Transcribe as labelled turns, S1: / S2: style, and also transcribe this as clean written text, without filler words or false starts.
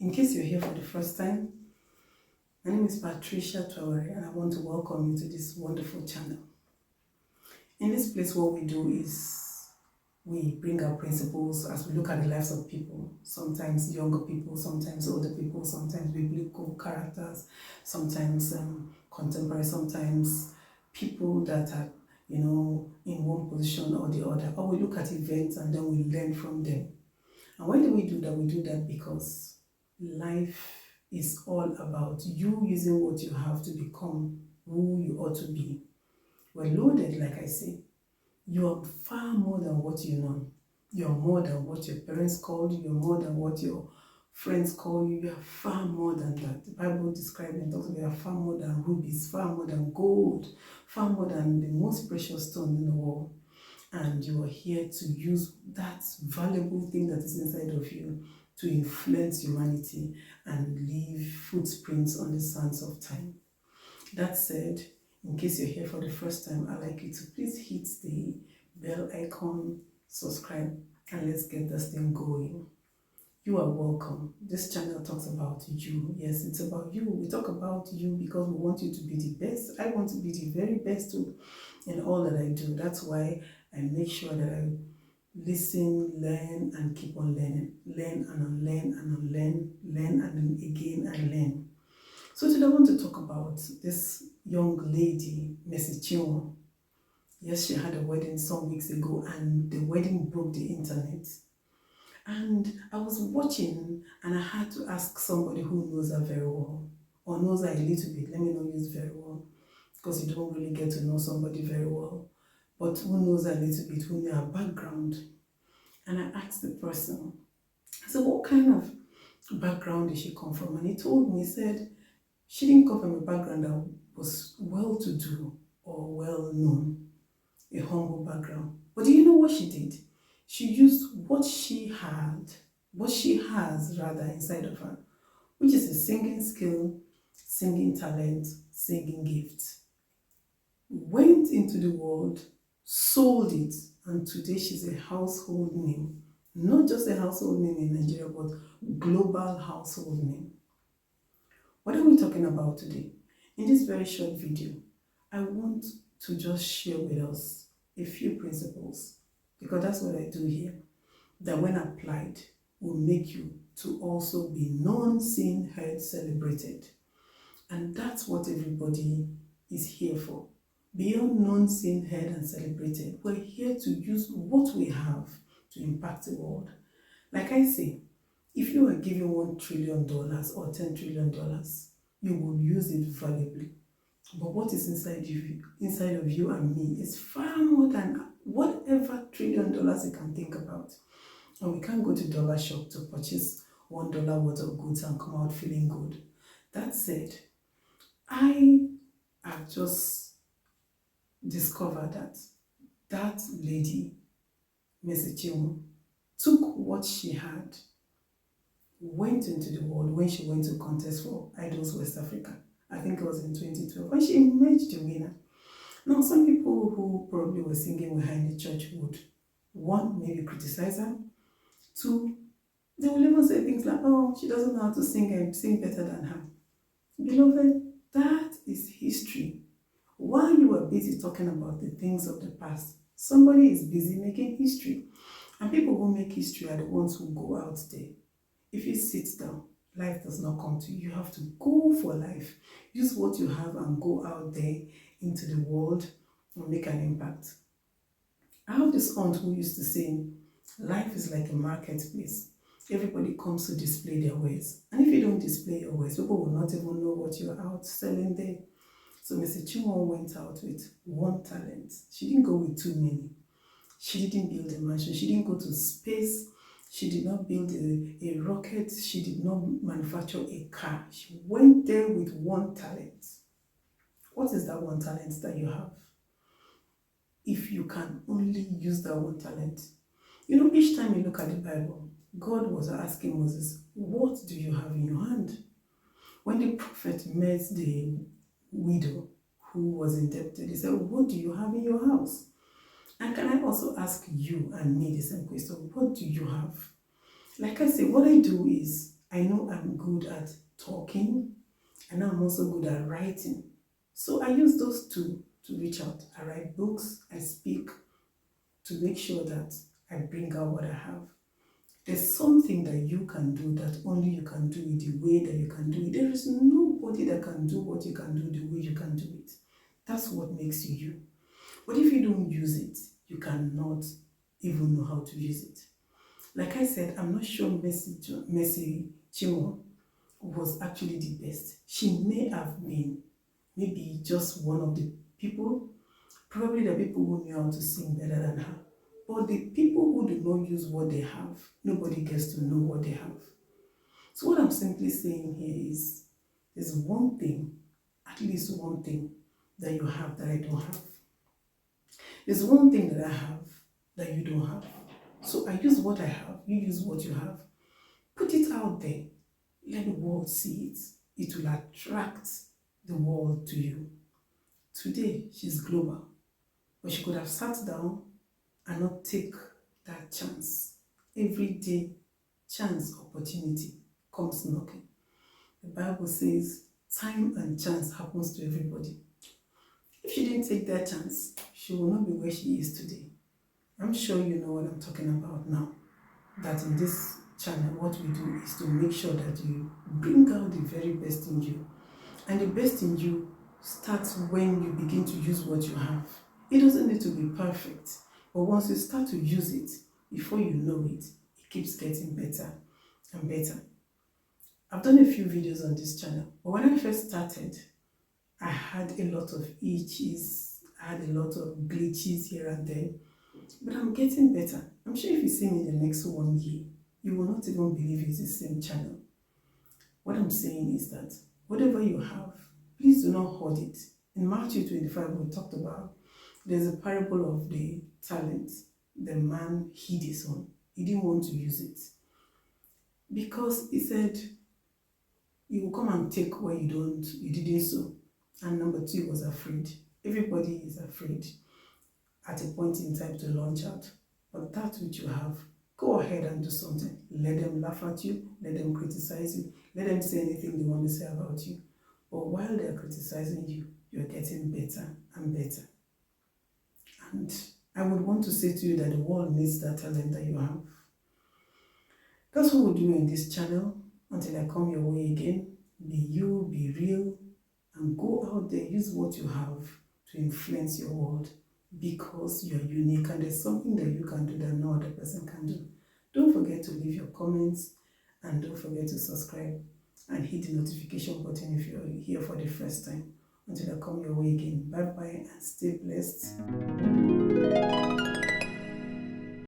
S1: In case you're here for the first time, my name is Patricia Traore and I want to welcome you to this wonderful channel. In this place, what we do is we bring our principles as we look at the lives of people, sometimes younger people, sometimes older people, sometimes biblical characters, sometimes contemporary, sometimes people that are, in one position or the other. Or we look at events and then we learn from them. And why do we do that? We do that because life is all about you using what you have to become who you ought to be. We're loaded, like I say. You are far more than what you know. You're more than what your parents called you. You're more than what your friends call you. You are far more than that. The Bible describes and talks about you are far more than rubies, far more than gold, far more than the most precious stone in the world. And you are here to use that valuable thing that is inside of you to influence humanity and leave footprints on the sands of time. That said, in case you're here for the first time, I'd like you to please hit the bell icon, subscribe, and let's get this thing going. You are welcome. This channel talks about you. Yes, it's about you. We talk about you because we want you to be the best. I want to be the very best too in all that I do. That's why I make sure that I listen, learn, and keep on learning. Learn and unlearn and unlearn, learn and then again and learn. So today I want to talk about this young lady, Mercy Chinwo. Yes, she had a wedding some weeks ago and the wedding broke the internet. And I was watching and I had to ask somebody who knows her very well, or knows her a little bit. Let me not use very well, because you don't really get to know somebody very well, but who knows her a little bit, who knew her background. And I asked the person, I said, what kind of background did she come from? And he told me, he said, she didn't come from a background that was well-to-do or well-known, a humble background. But do you know what she did? She used what she has rather inside of her, which is a singing skill, singing talent, singing gift. Went into the world, sold it, and today she's a household name. Not just a household name in Nigeria, but global household name. What are we talking about today? In this very short video, I want to just share with us a few principles, because that's what I do here, that when applied will make you to also be known, seen, heard, celebrated. And that's what everybody is here for. Beyond known, seen, heard, and celebrated, we're here to use what we have to impact the world. Like I say, if you are given $1 trillion or $10 trillion, you will use it valuably. But what is inside of you and me is far more than whatever $1 trillion you can think about. And we can't go to dollar shop to purchase $1 worth of goods and come out feeling good. That said, I have just discovered that that lady, Mercy Chinwo, took what she had, went into the world when she went to contest for Idols West Africa. I think it was in 2012, and she emerged the winner. Now, some people who probably were singing with her in the church would, one, maybe criticize her. Two, they will even say things like, oh, she doesn't know how to sing and sing better than her. Beloved, that is history. While you are busy talking about the things of the past, somebody is busy making history. And people who make history are the ones who go out there. If you sit down, life does not come to you. You have to go for life. Use what you have and go out there into the world and make an impact. I have this aunt who used to say, life is like a marketplace. Everybody comes to display their wares. And if you don't display your wares, people will not even know what you're out selling there. So Mercy Chinwo went out with one talent. She didn't go with too many. She didn't build a mansion. She didn't go to space. She did not build a rocket. She did not manufacture a car. She went there with one talent. What is that one talent that you have? If you can only use that one talent. You know, each time you look at the Bible, God was asking Moses, what do you have in your hand? When the prophet met the widow who was indebted, he said, what do you have in your house? And can I also ask you and me the same question? What do you have? Like I say, what I do is I know I'm good at talking, and I'm also good at writing. So I use those two to reach out. I write books, I speak to make sure that I bring out what I have. There's something that you can do that only you can do it the way that you can do it. There is nobody that can do what you can do the way you can do it. That's what makes you you. But if you don't use it, you cannot even know how to use it. Like I said, I'm not sure Mercy Chinwo was actually the best. She may have been maybe just one of the people, probably the people who knew how to sing better than her. But the people who do not use what they have, nobody gets to know what they have. So what I'm simply saying here is, there's one thing, at least one thing that you have that I don't have. There's one thing that I have that you don't have. So I use what I have, you use what you have. Put it out there. Let the world see it. It will attract the world to you. Today, she's global. But she could have sat down and not take that chance. Every day, chance, opportunity comes knocking. The Bible says time and chance happens to everybody. If she didn't take that chance, she will not be where she is today. I'm sure you know what I'm talking about now. That in this channel, what we do is to make sure that you bring out the very best in you. And the best in you starts when you begin to use what you have. It doesn't need to be perfect, but once you start to use it, before you know it, it keeps getting better and better. I've done a few videos on this channel, but when I first started, I had a lot of itches, I had a lot of glitches here and there, but I'm getting better. I'm sure if you see me in the next 1 year, you will not even believe it's the same channel. What I'm saying is that whatever you have, please do not hoard it. In Matthew 25, we talked about, there's a parable of the talent. The man hid his own. He didn't want to use it. Because he said, you will come and take what you didn't sow. And number two, he was afraid. Everybody is afraid at a point in time to launch out. But that which you have, go ahead and do something. Let them laugh at you. Let them criticize you. Let them say anything they want to say about you. But while they're criticizing you, you're getting better and better. And I would want to say to you that the world needs that talent that you have. That's what we'll do in this channel. Until I come your way again, be you, be real, and go out there, use what you have to influence your world, because you're unique and there's something that you can do that no other person can do. Don't forget to leave your comments, and don't forget to subscribe and hit the notification button if you're here for the first time. Until I come your way again, bye bye and stay blessed.